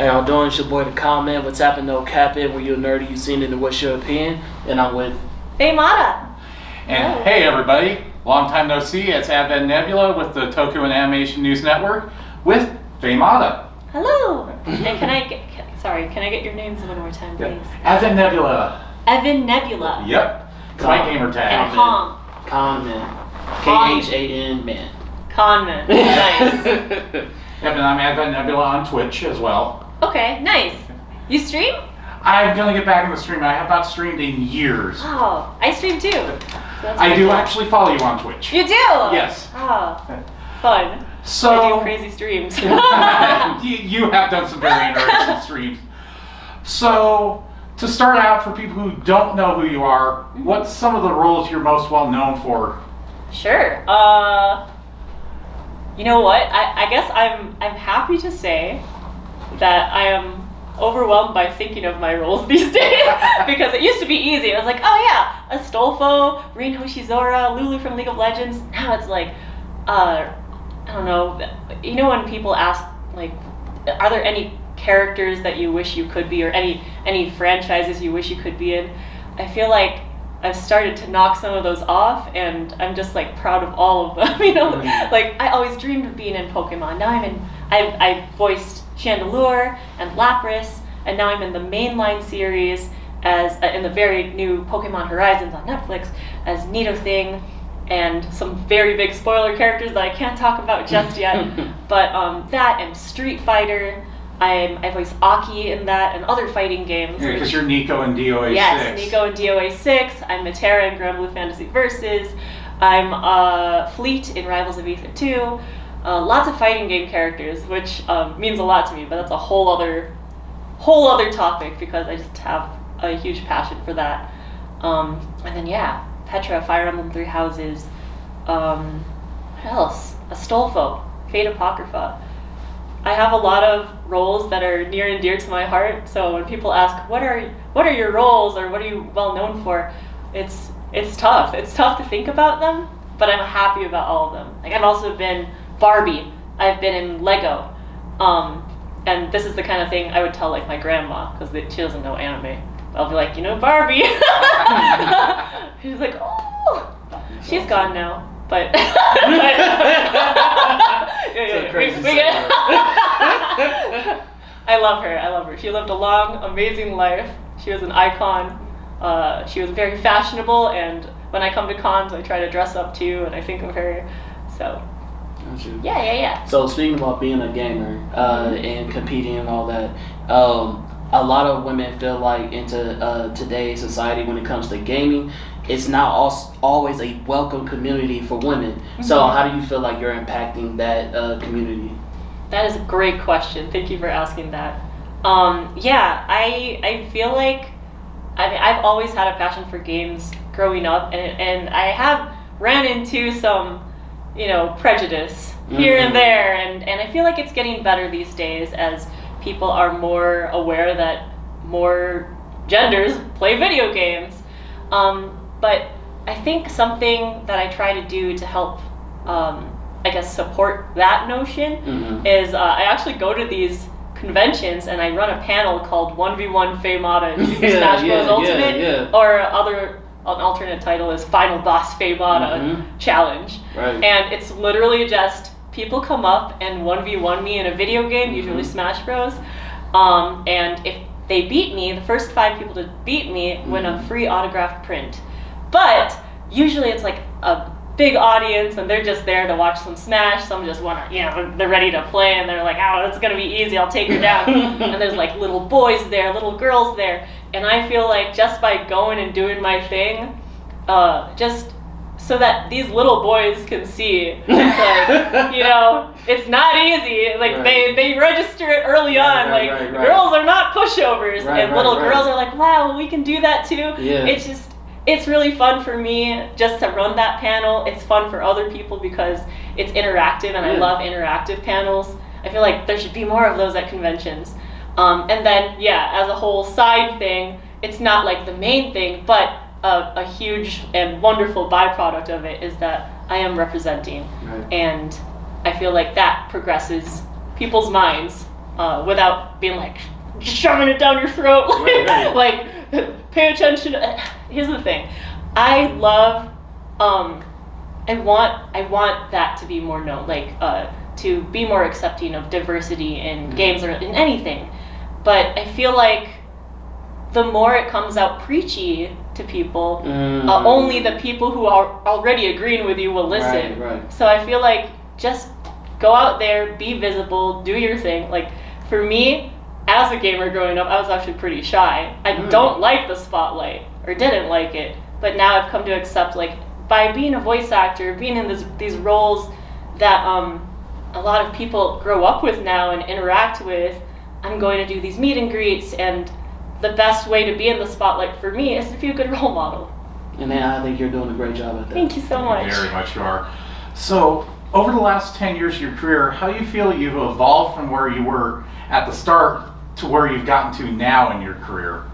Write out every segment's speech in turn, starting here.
How y'all doing? It's your boy The Comment. What's happening? No cap it. When you're nerdy, you seen it, and what's your opinion? And I'm with Faye Mata. And hey everybody, long time no see. It's Advent Nebula with the Toku and Animation News Network with Faye Mata. Hello. And can I get your names one more time, please? Advent Nebula. Evan Nebula. Yep. It's my gamer tag. And Con. Conman. Khan man. Conman. Nice. Yep, and I'm Advent Nebula on Twitch as well. Okay, nice. You stream? I'm gonna get back in the stream. I have not streamed in years. Oh, I stream too. So I do actually follow you on Twitch. You do? Yes. Oh, fun. So I do crazy streams. you have done some very interesting streams. So to start out, for people who don't know who you are, what's some of the roles you're most well known for? Sure. You know what? I guess I'm happy to say that I am overwhelmed by thinking of my roles these days because it used to be easy. I was like, oh yeah, Astolfo, Rin Hoshizora, Lulu from League of Legends. Now it's like, I don't know. You know when people ask like, are there any characters that you wish you could be, or any franchises you wish you could be in? I feel like I've started to knock some of those off, and I'm just like proud of all of them. You know, like I always dreamed of being in Pokemon. Now I voiced Chandelure and Lapras, and now I'm in the mainline series as in the very new Pokemon Horizons on Netflix as Nidothing, and some very big spoiler characters that I can't talk about just yet. But that and Street Fighter. I voice Aki in that and other fighting games. Yeah, because you're Nico in DOA 6. Yes, Nico in DOA 6. I'm Matera in Granblue Fantasy Versus. I'm Fleet in Rivals of Aether 2. Lots of fighting game characters, which means a lot to me, but that's a whole other topic because I just have a huge passion for that. And then yeah, Petra, Fire Emblem Three Houses. What else? Astolfo, Fate Apocrypha. I have a lot of roles that are near and dear to my heart. So when people ask, what are your roles, or what are you well known for? It's tough. It's tough to think about them, but I'm happy about all of them. Like I've also been Barbie. I've been in Lego. And this is the kind of thing I would tell like my grandma, because she doesn't know anime. I'll be like, you know Barbie. She's like, oh, she's gone now. But I love her. She lived a long, amazing life. She was an icon. She was very fashionable, and when I come to cons, I try to dress up too, and I think of her. So, yeah. So speaking about being a gamer and competing and all that, a lot of women feel like into today's society when it comes to gaming, it's not always a welcome community for women. Mm-hmm. So how do you feel like you're impacting that community? That is a great question. Thank you for asking that. I feel like I've always had a passion for games growing up, and I have ran into some, prejudice here and there, and I feel like it's getting better these days as people are more aware that more genders play video games. But I think something that I try to do to help, support that notion is I actually go to these conventions and I run a panel called 1v1 Faye Mata in Super Smash Bros. Ultimate, or an alternate title is Final Boss Faye Mata Challenge. Right. And it's literally just people come up and 1v1 me in a video game, usually Smash Bros. And if they beat me, the first 5 people to beat me win a free autographed print. But usually it's like a big audience and they're just there to watch some Smash. Some just want to, they're ready to play and they're like, oh, it's going to be easy, I'll take her down. And there's like little boys there, little girls there. And I feel like just by going and doing my thing, just so that these little boys can see, like, it's not easy. Like they register it early on. Girls are not pushovers, and little girls are like, wow, we can do that too. Yeah. It's really fun for me just to run that panel. It's fun for other people because it's interactive, and I love interactive panels. I feel like there should be more of those at conventions. And then, as a whole side thing, it's not like the main thing, but a huge and wonderful byproduct of it is that I am representing. Right. And I feel like that progresses people's minds without being like shoving it down your throat. Right. Like, pay attention. Here's the thing, I love, I want that to be more known, like to be more accepting of diversity in games or in anything. But I feel like the more it comes out preachy to people, only the people who are already agreeing with you will listen. Right. So I feel like just go out there, be visible, do your thing. Like, for me, as a gamer growing up, I was actually pretty shy. I don't like the spotlight, or didn't like it, but now I've come to accept, like, by being a voice actor, being in these roles that a lot of people grow up with now and interact with, I'm going to do these meet and greets, and the best way to be in the spotlight for me is to be a good role model. And I think you're doing a great job at that. Thank you so much. Very much you are. So, over the last 10 years of your career, how do you feel you've evolved from where you were at the start to where you've gotten to now in your career?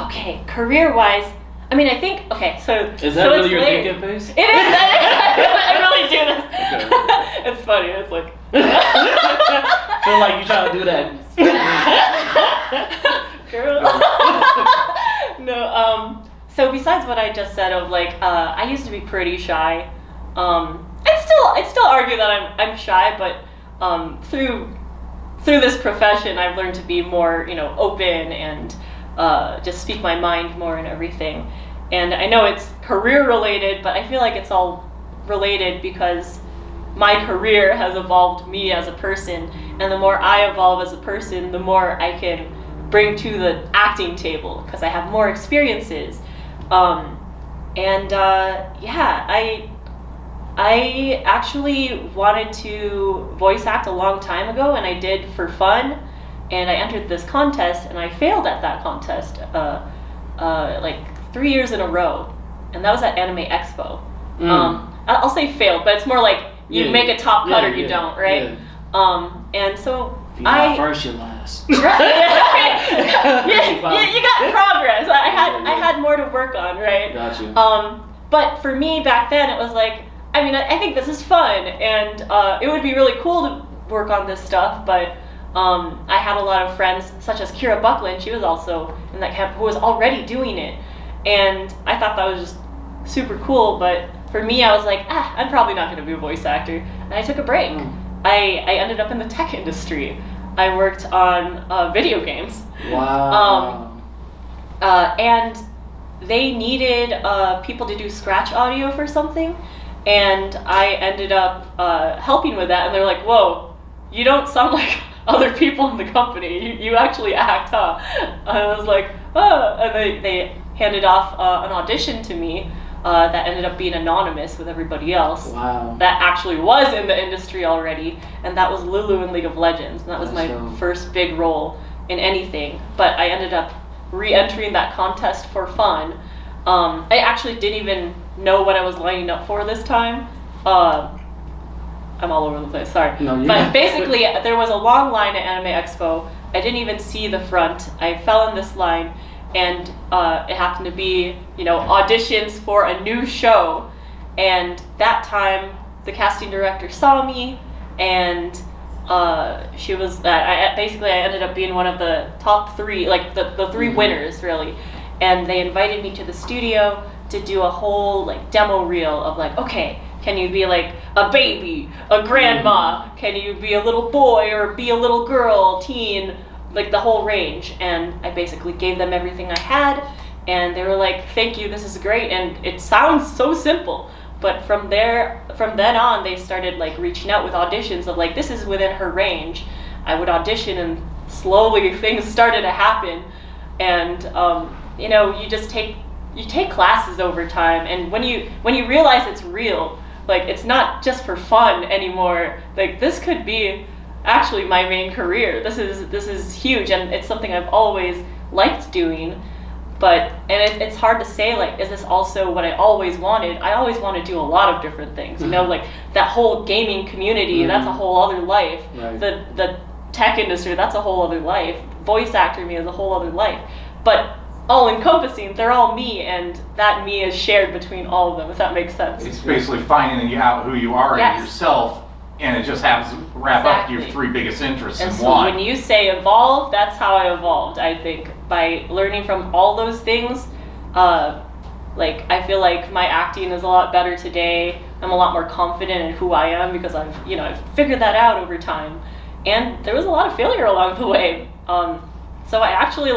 Okay, career-wise, I mean, I think, okay, so... Is that really your thinking face? It is! I really do this. Okay. It's funny, it's like... feel like you trying to do that. Girl. No, so besides what I just said of, like, I used to be pretty shy. I'd still argue that I'm shy, but through this profession, I've learned to be more, open and just speak my mind more and everything. And I know it's career related, but I feel like it's all related because my career has evolved me as a person, and the more I evolve as a person, the more I can bring to the acting table because I have more experiences. I actually wanted to voice act a long time ago, and I did for fun, and I entered this contest, and I failed at that contest like 3 years in a row, and that was at Anime Expo. I'll say failed, but it's more like you make a top cut or you don't, right? Yeah. And so if you're not first, you're last. Right? you got progress. I had more to work on, right? Got you. But for me back then, it was like, I mean, I think this is fun, and it would be really cool to work on this stuff, but I had a lot of friends, such as Kira Buckland, she was also in that camp, who was already doing it, and I thought that was just super cool, but for me, I was like, I'm probably not going to be a voice actor, and I took a break. I ended up in the tech industry. I worked on video games. Wow. And they needed people to do scratch audio for something, and I ended up helping with that, and they're like, whoa, you don't sound like other people in the company, you actually act, huh? And I was like, oh, and they handed off an audition to me that ended up being anonymous with everybody else. Wow. That actually was in the industry already, and that was Lulu in League of Legends, and that was my first big role in anything, but I ended up re-entering that contest for fun. I actually didn't even know what I was lining up for this time. I'm all over the place, sorry. No, but basically, there was a long line at Anime Expo. I didn't even see the front. I fell in this line, and it happened to be, auditions for a new show. And that time, the casting director saw me, and she was, basically I ended up being one of the top three, like the three winners, really. And they invited me to the studio to do a whole demo reel of okay, can you be a baby, a grandma, can you be a little boy or be a little girl, teen, the whole range. And I basically gave them everything I had, and they were like, thank you, this is great. And it sounds so simple, but from then on, they started reaching out with auditions of this is within her range. I would audition, and slowly things started to happen. And you just take classes over time, and when you realize it's real, it's not just for fun anymore. This could be actually my main career. This is huge, and it's something I've always liked doing. But it's hard to say is this also what I always wanted? I always want to do a lot of different things. That whole gaming community, that's a whole other life. Right. The tech industry, that's a whole other life. Voice actor me is a whole other life. But all encompassing, they're all me, and that me is shared between all of them, if that makes sense. It's basically finding out who you are in yourself and it just happens to wrap up your Exactly. 3 biggest interests And in so one. when you say evolve, that's how I evolved, I think. By learning from all those things, like I feel like my acting is a lot better today. I'm a lot more confident in who I am because I've figured that out over time. And there was a lot of failure along the way. So I actually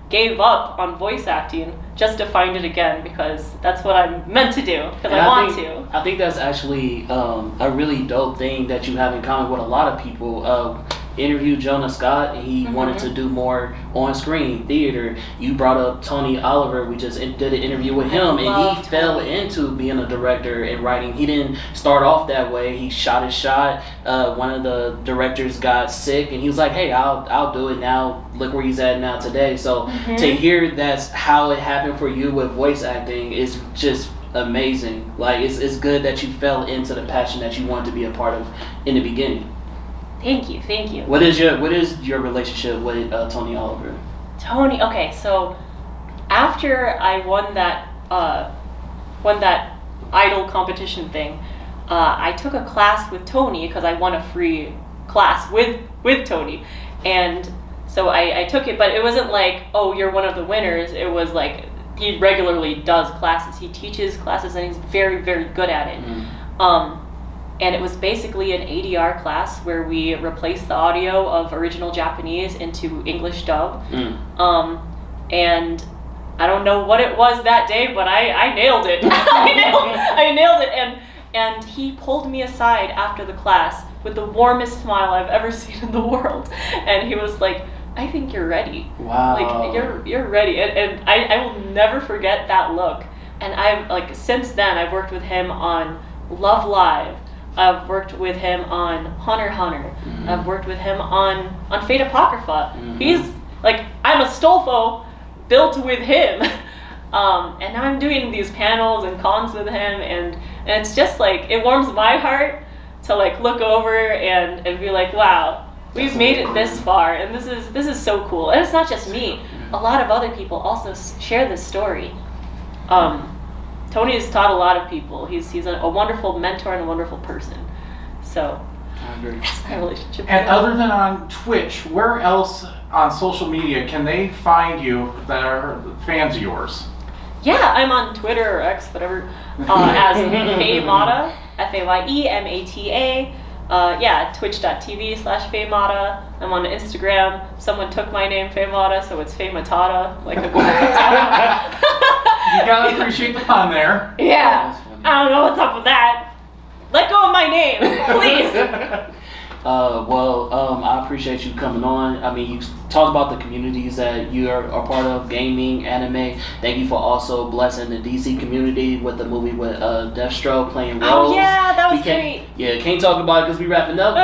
gave up on voice acting just to find it again because that's what I'm meant to do because I want to. I think that's actually a really dope thing that you have in common with a lot of people. Interviewed Jonah Scott, and he wanted to do more on-screen theater. You brought up Tony Oliver. We just did an interview with him, and he fell into being a director and writing. He didn't start off that way. He shot his shot. One of the directors got sick, and he was like, "Hey, I'll do it now." Look where he's at now today. So to hear that's how it happened for you with voice acting is just amazing. Like it's good that you fell into the passion that you wanted to be a part of in the beginning. Thank you. What is your relationship with Tony Oliver? Tony, okay, so after I won that idol competition thing, I took a class with Tony because I won a free class with Tony, and so I took it, but it wasn't like, oh, you're one of the winners. It was like he regularly does classes. He teaches classes, and he's very, very good at it. And it was basically an ADR class where we replaced the audio of original Japanese into English dub. And I don't know what it was that day, but I nailed it. I nailed it. And he pulled me aside after the class with the warmest smile I've ever seen in the world. And he was like, I think you're ready. Wow. Like, you're ready. And I will never forget that look. And I've, since then, I've worked with him on Love Live. I've worked with him on Hunter x Hunter. I've worked with him on Fate Apocrypha. He's I'm a Stolfo built with him. And now I'm doing these panels and cons with him, and it's just it warms my heart to look over and be like, wow, we've made it this far, and this is so cool. And it's not just me. A lot of other people also share this story. Tony has taught a lot of people. He's a wonderful mentor and a wonderful person. So that's my relationship. And other than on Twitch, where else on social media can they find you that are fans of yours? Yeah, I'm on Twitter or X, whatever, as Faye Mata, FAYEMATA. Twitch.tv/Faye Mata. I'm on Instagram. Someone took my name, Faye Mata, so it's Faye Matata, like a You gotta appreciate the pun there. Yeah. I don't know what's up with that. Let go of my name, please. I appreciate you coming on. I mean, you talked about the communities that you are part of, gaming, anime. Thank you for also blessing the DC community with the movie with Deathstroke playing roles. Oh yeah, that was great. Yeah, can't talk about it because we wrapping up.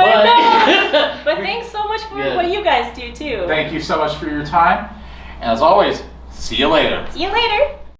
But thanks so much for what you guys do too. Thank you so much for your time. And as always, see you later. See you later.